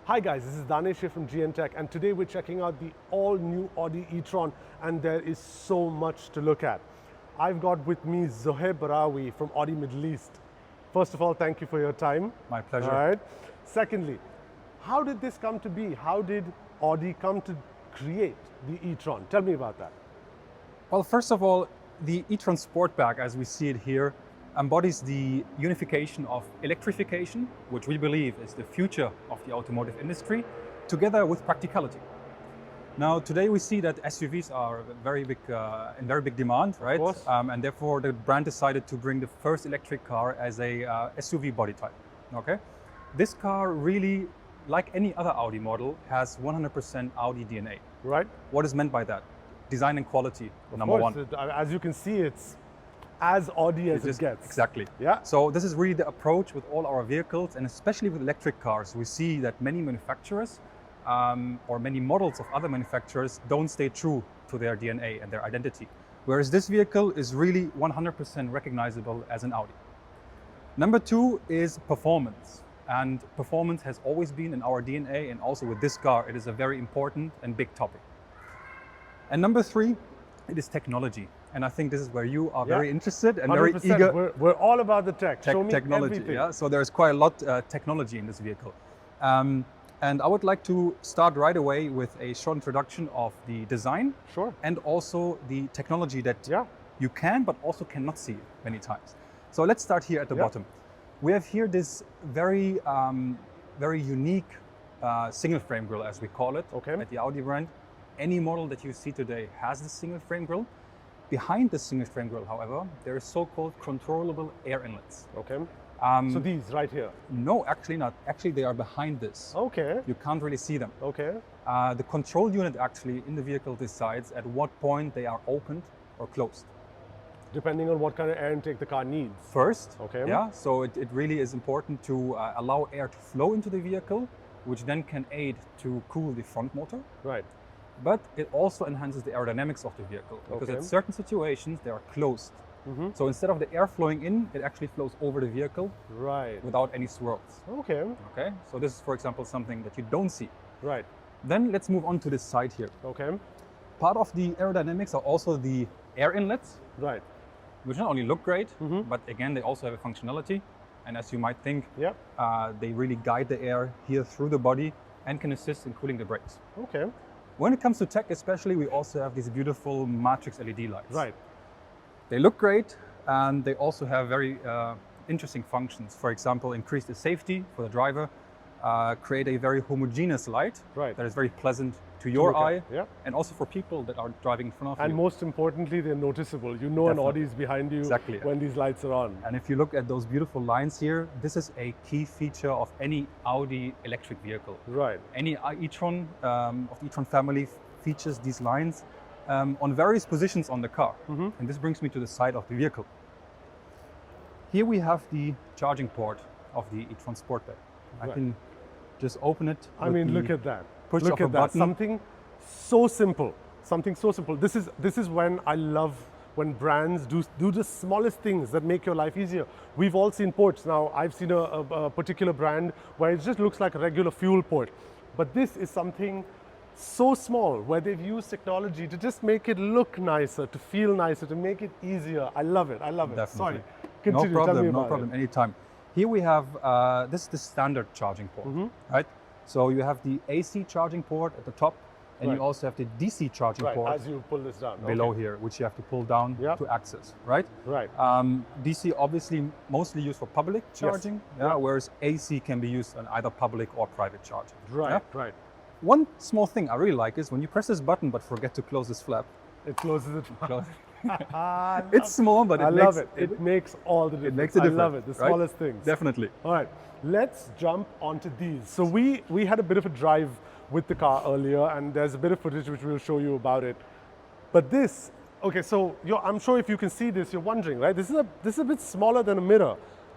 Hi guys, this is Daanesh here from GN Tech, and today we're checking out the all-new Audi E-Tron, and there is so much to look at. I've got with me Zohaib Barawi from Audi Middle East. First of all, thank you for your time. My pleasure. All right. Secondly, how did this come to be? How did Audi come to create the E-Tron? Tell me about that. Well, first of all, the E-Tron Sportback, as we see it here, embodies the unification of electrification, which we believe is the future of the automotive industry, together with practicality. Now, today we see that SUVs are in very big demand, right? Of course. And therefore, the brand decided to bring the first electric car as a SUV body type. Okay, this car really, like any other Audi model, has 100% Audi DNA. Right. What is meant by that? Design and quality, Of number course, one. as you can see, it's as Audi as it gets. Exactly. Yeah. So this is really the approach with all our vehicles, and especially with electric cars. We see that many manufacturers or many models of other manufacturers don't stay true to their DNA and their identity. Whereas this vehicle is really 100% recognizable as an Audi. Number two is performance. And performance has always been in our DNA, and also with this car, it is a very important and big topic. And number three, it is technology. And I think this is where you are very interested and very 100%. eager. We're all about the tech. Show me Technology, everything. yeah. So there's quite a lot technology in this vehicle. And I would like to start right away with a short introduction of the design. Sure. And also the technology that Yeah. you can, but also cannot see many times. So let's start here at the bottom. We have here this very unique single frame grille, as we call it, at the Audi brand. Any model that you see today has the single frame grille. Behind the single frame grille, however, there is so-called controllable air inlets. Okay. So these right here? No, actually not. Actually, they are behind this. Okay. You can't really see them. Okay. The control unit actually in the vehicle decides at what point they are opened or closed. Depending on what kind of air intake the car needs. First, okay. Yeah, so it really is important to allow air to flow into the vehicle, which then can aid to cool the front motor. Right. But it also enhances the aerodynamics of the vehicle, because at certain situations they are closed. So instead of the air flowing in, it actually flows over the vehicle without any swirls. Okay. Okay, so this is, for example, something that you don't see. Right. Then let's move on to this side here. Okay. Part of the aerodynamics are also the air inlets. Right. Which not only look great, but again, they also have a functionality. And as you might think, they really guide the air here through the body and can assist in cooling the brakes. Okay. When it comes to tech especially, we also have these beautiful matrix LED lights. Right. They look great, and they also have very interesting functions. For example, increase the safety for the driver, create a very homogeneous light that is very pleasant to your eye, and also for people that are driving in front of you. And most importantly, they're noticeable. You know an Audi is behind you when these lights are on. And if you look at those beautiful lines here, this is a key feature of any Audi electric vehicle. Right. Any e-tron of the e-tron family features these lines on various positions on the car. And this brings me to the side of the vehicle. Here we have the charging port of the e-tron Sportback. I can just open it. I mean, look at that. Push look of a at that. button. Something so simple. Something so simple. This is when I love when brands do the smallest things that make your life easier. We've all seen ports. Now, I've seen a particular brand where it just looks like a regular fuel port. But this is something so small where they've used technology to just make it look nicer, to feel nicer, to make it easier. I love it. I love it. Definitely. Sorry. Continue. No problem. Tell me No about problem. it. Anytime. Here we have this is the standard charging port, right? So you have the AC charging port at the top, and you also have the DC charging port as you pull this down below here, which you have to pull down to access, right? Right. DC obviously mostly used for public charging, whereas AC can be used on either public or private charging. Right. Right. One small thing I really like is when you press this button but forget to close this flap. It closes it. It's small, but I love it. It makes all the difference. It makes a difference. I love it. The smallest things. Definitely. All right, let's jump onto these. So we had a bit of a drive with the car earlier, and there's a bit of footage which we'll show you about it. But this, okay, so I'm sure if you can see this, you're wondering, right? This is a bit smaller than a mirror,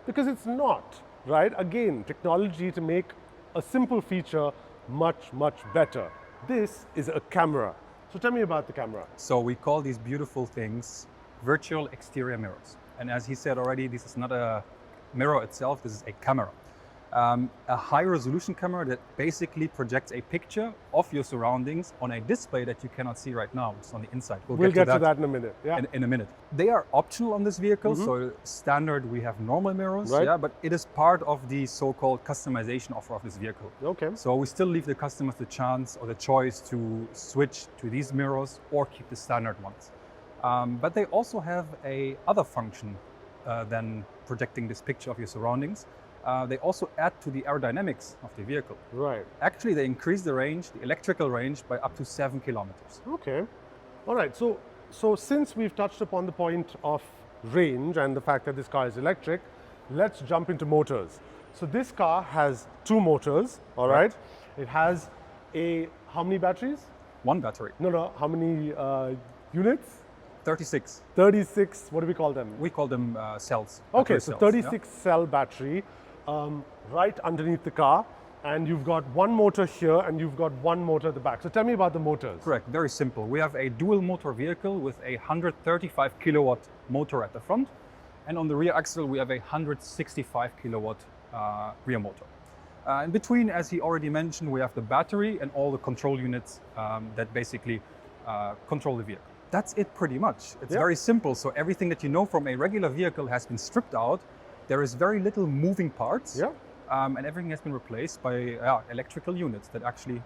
because it's not, right? Again, technology to make a simple feature much, much better. This is a camera. So tell me about the camera. So we call these beautiful things virtual exterior mirrors. And as he said already, this is not a mirror itself, this is a camera. A high-resolution camera that basically projects a picture of your surroundings on a display that you cannot see right now. It's on the inside. We'll get to that in a minute. Yeah. In a minute. They are optional on this vehicle. So standard, we have normal mirrors. Right. Yeah, but it is part of the so-called customization offer of this vehicle. Okay. So we still leave the customers the chance or the choice to switch to these mirrors or keep the standard ones. But they also have a other function than projecting this picture of your surroundings. They also add to the aerodynamics of the vehicle. Right. Actually, they increase the range, the electrical range, by up to 7 kilometers. Okay. All right. So since we've touched upon the point of range and the fact that this car is electric, let's jump into motors. So this car has 2 motors. All right. It has how many batteries? 1 battery. No. How many units? 36. 36. What do we call them? We call them cells. Okay, so cells, 36 cell battery right underneath the car, and you've got 1 motor here and you've got 1 motor at the back. So tell me about the motors. Correct, very simple. We have a dual motor vehicle with a 135 kilowatt motor at the front, and on the rear axle we have a 165 kilowatt rear motor. In between, as he already mentioned, we have the battery and all the control units that basically control the vehicle. That's it pretty much. It's very simple. So everything that you know from a regular vehicle has been stripped out. There is very little moving parts. And everything has been replaced by electrical units that actually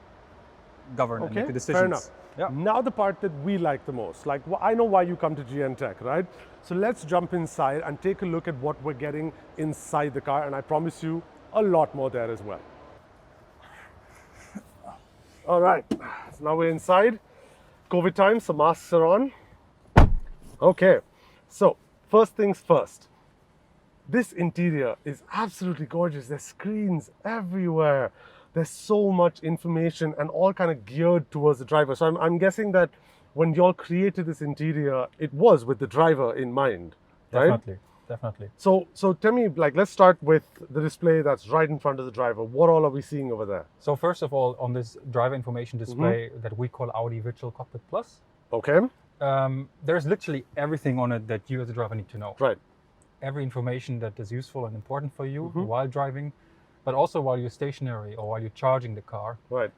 govern and make the decisions. Fair enough. Now the part that we like the most. Like, I know why you come to GN Tech, right? So let's jump inside and take a look at what we're getting inside the car. And I promise you a lot more there as well. All right, so now we're inside. COVID time, so masks are on. Okay, so first things first. This interior is absolutely gorgeous. There's screens everywhere. There's so much information and all kind of geared towards the driver. So I'm guessing that when y'all created this interior, it was with the driver in mind, right? Definitely. So tell me, like, let's start with the display that's right in front of the driver. What all are we seeing over there? So first of all, on this driver information display that we call Audi Virtual Cockpit Plus, okay, there's literally everything on it that you as a driver need to know. Right. Every information that is useful and important for you while driving, but also while you're stationary or while you're charging the car, right,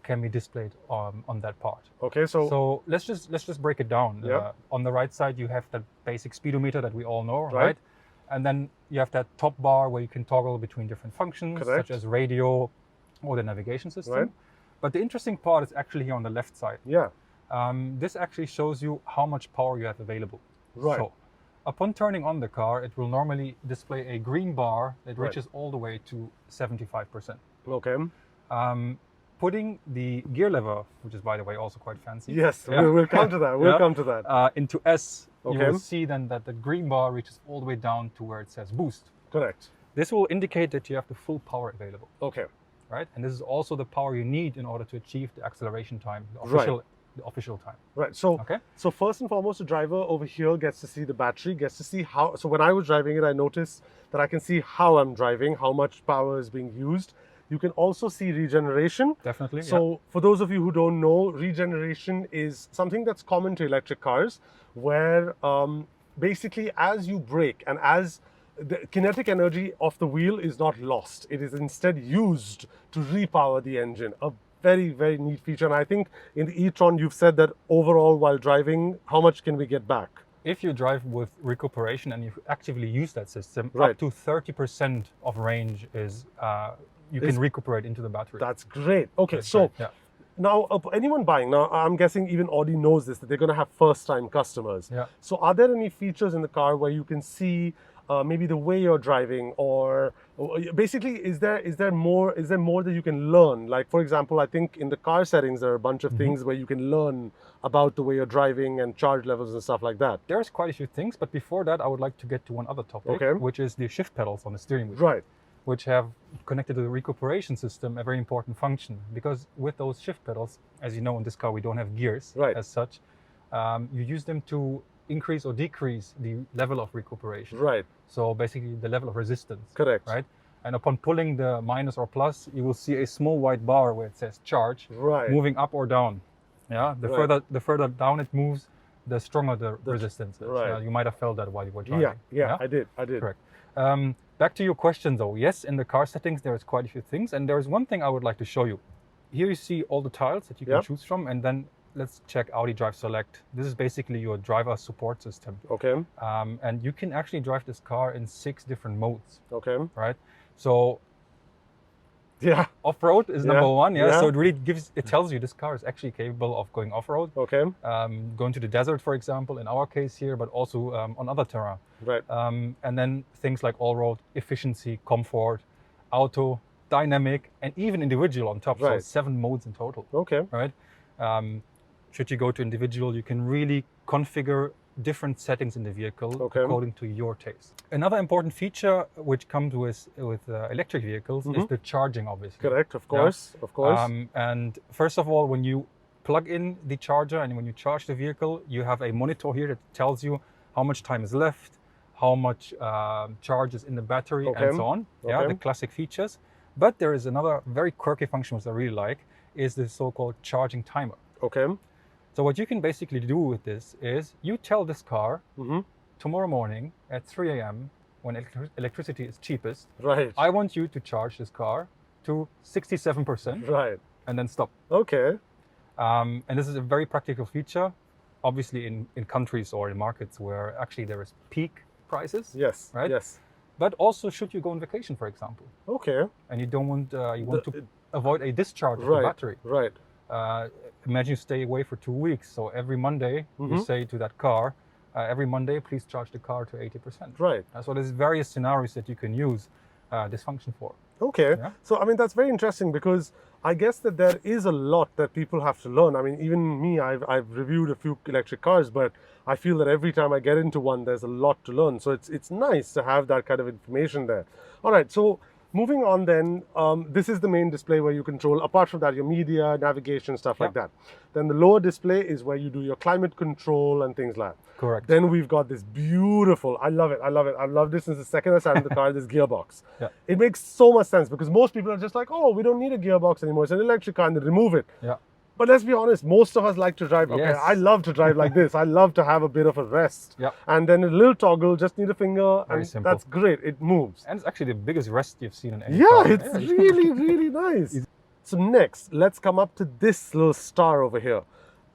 can be displayed on that part. Okay, so let's just break it down. On the right side, you have that basic speedometer that we all know, right? And then you have that top bar where you can toggle between different functions, such as radio or the navigation system. Right. But the interesting part is actually here on the left side. This actually shows you how much power you have available. Right. So, upon turning on the car, it will normally display a green bar that reaches all the way to 75%. Okay. Putting the gear lever, which is by the way also quite fancy. Yes, we'll come to that. We'll come to that. Into S, you will see then that the green bar reaches all the way down to where it says boost. Correct. This will indicate that you have the full power available. Okay. Right, and this is also the power you need in order to achieve the acceleration time, the official time. Right. So, so first and foremost, the driver over here gets to see the battery, gets to see how. So when I was driving it, I noticed that I can see how I'm driving, how much power is being used. You can also see regeneration. Definitely. So for those of you who don't know, regeneration is something that's common to electric cars, where basically as you brake and as the kinetic energy of the wheel is not lost, it is instead used to repower the engine. A very, very neat feature. And I think in the E-Tron, you've said that overall while driving, how much can we get back? If you drive with recuperation and you actively use that system, up to 30% of range is you can recuperate into the battery. That's great. Okay, so now anyone buying, now I'm guessing even Audi knows this, that they're going to have first-time customers. So are there any features in the car where you can see maybe the way you're driving, or basically is there more that you can learn? Like, for example, I think in the car settings there are a bunch of things where you can learn about the way you're driving and charge levels and stuff like that. There's quite a few things, but before that I would like to get to one other topic, which is the shift pedals on the steering wheel. Right. Which have connected to the recuperation system a very important function, because with those shift pedals, as you know, in this car we don't have gears as such. You use them to increase or decrease the level of recuperation. Right. So basically the level of resistance. Correct. Right. And upon pulling the minus or plus, you will see a small white bar where it says charge, moving up or down. Yeah. The further down it moves, the stronger the resistance is. Right. You might have felt that while you were driving. Yeah. I did. Correct. Back to your question though. Yes, in the car settings, there's quite a few things. And there's one thing I would like to show you. Here you see all the tiles that you can choose from. And then let's check Audi Drive Select. This is basically your driver support system. Okay. And you can actually drive this car in 6 different modes. Okay. Right? So yeah, off-road is number one. So it tells you this car is actually capable of going off-road. Okay. Going to the desert, for example, in our case here, but also on other terrain. Right. And then things like all-road, efficiency, comfort, auto, dynamic, and even individual on top. Right. So 7 modes in total. Okay. Right. Should you go to individual, you can really configure different settings in the vehicle according to your taste. Another important feature which comes with electric vehicles is the charging, obviously. Correct, of course, of course. And first of all, when you plug in the charger and when you charge the vehicle, you have a monitor here that tells you how much time is left, how much charge is in the battery, and so on. Yeah, the classic features. But there is another very quirky function which I really like, is the so-called charging timer. Okay. So what you can basically do with this is you tell this car tomorrow morning at 3 a.m. when electricity is cheapest, right, I want you to charge this car to 67%, right, and then stop. Okay. And this is a very practical feature, obviously in countries or in markets where actually there is peak prices. Yes. Right. Yes. But also should you go on vacation, for example. Okay. And you don't want you want to avoid a discharge of the battery. Right. Imagine you stay away for 2 weeks. So every Monday, you say to that car, every Monday, please charge the car to 80%. Right. So there's various scenarios that you can use this function for. Okay. Yeah? So, I mean, that's very interesting because I guess that there is a lot that people have to learn. I mean, even me, I've reviewed a few electric cars, but I feel that every time I get into one, there's a lot to learn. So it's nice to have that kind of information there. All right. So moving on then, this is the main display where you control, apart from that, your media, navigation, stuff like that. Then the lower display is where you do your climate control and things like that. Correct. Then we've got this beautiful, I love it. I love this since the second I sat in the car, this gearbox. Yeah. It makes so much sense because most people are just like, oh, we don't need a gearbox anymore. It's an electric car and they remove it. Yeah. But let's be honest, most of us like to drive. Okay, Yes. I love to drive like this. I love to have a bit of a rest. Yeah. And then a little toggle, just need a finger, Very and simple. that's great. It moves. And it's actually the biggest rest you've seen in any Yeah, car. it's really, really nice. So next, let's come up to this little star over here.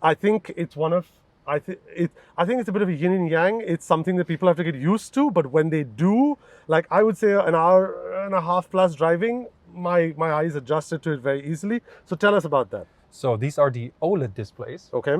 I think it's one of, I think it's a bit of a yin and yang. It's something that people have to get used to. But when they do, like I would say an hour and a half plus driving, my eyes adjusted to it very easily. So tell us about that. So these are the OLED displays. Okay.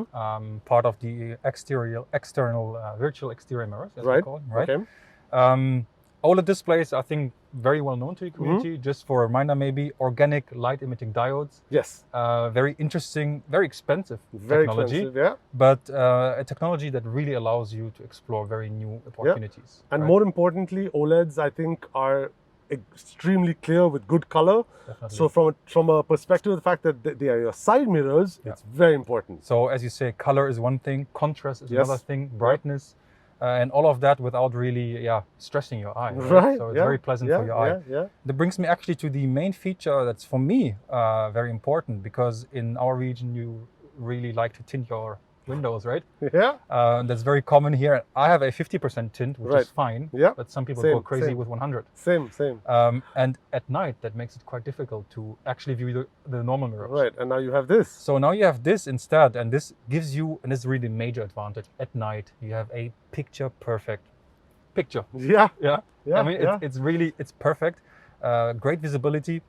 Part of the external virtual exterior mirrors, as we call them, right? Okay. OLED displays, I think, very well known to the community. Just for a reminder, maybe organic light-emitting diodes. Yes. Very interesting, very expensive Very technology. expensive, yeah. But a technology that really allows you to explore very new opportunities. And right? more importantly, OLEDs, I think, are extremely clear with good color. Definitely. So from a perspective of the fact that they are your side mirrors, it's very important. So as you say, color is one thing, contrast is another thing, brightness, and all of that without really stressing your eye. Right. So it's very pleasant for your eye. Yeah. That brings me actually to the main feature that's for me very important, because in our region you really like to tint your windows, right? Yeah. That's very common here. I have a 50% tint, which is fine. Yeah. But some people go crazy with 100. Same. And at night, that makes it quite difficult to actually view the normal mirrors. Right. And now you have this. So now you have this instead, and this gives you, and this is really a major advantage. At night, you have a picture-perfect picture. Yeah. I mean, it's perfect. Great visibility,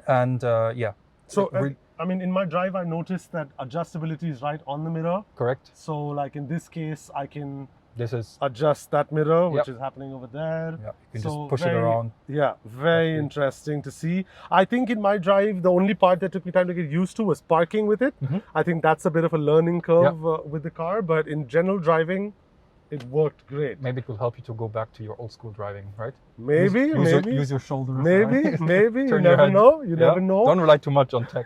and So. I mean, in my drive, I noticed that adjustability is right on the mirror. Correct. So, like in this case, I can adjust that mirror, which is happening over there. Yeah, you can just push it around. Yeah, very interesting to see. I think in my drive, the only part that took me time to get used to was parking with it. I think that's a bit of a learning curve with the car, but in general driving, it worked great. Maybe it will help you to go back to your old school driving, right? Maybe. Use your shoulders. Maybe. You never know. You never know. Don't rely too much on tech.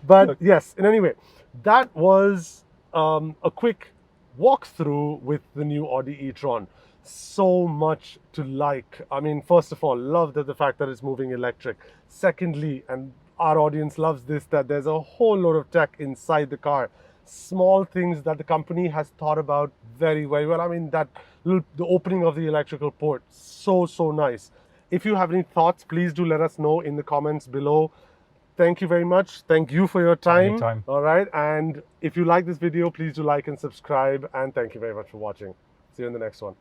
But yes, and anyway, that was a quick walkthrough with the new Audi E-Tron. So much to like. I mean, first of all, love the fact that it's moving electric. Secondly, and our audience loves this, that there's a whole lot of tech inside the car. Small things that the company has thought about very, very well. I mean, that the opening of the electrical port. So nice. If you have any thoughts, please do let us know in the comments below. Thank you very much. Thank you for your time. Anytime. All right. And if you like this video, please do like and subscribe. And thank you very much for watching. See you in the next one.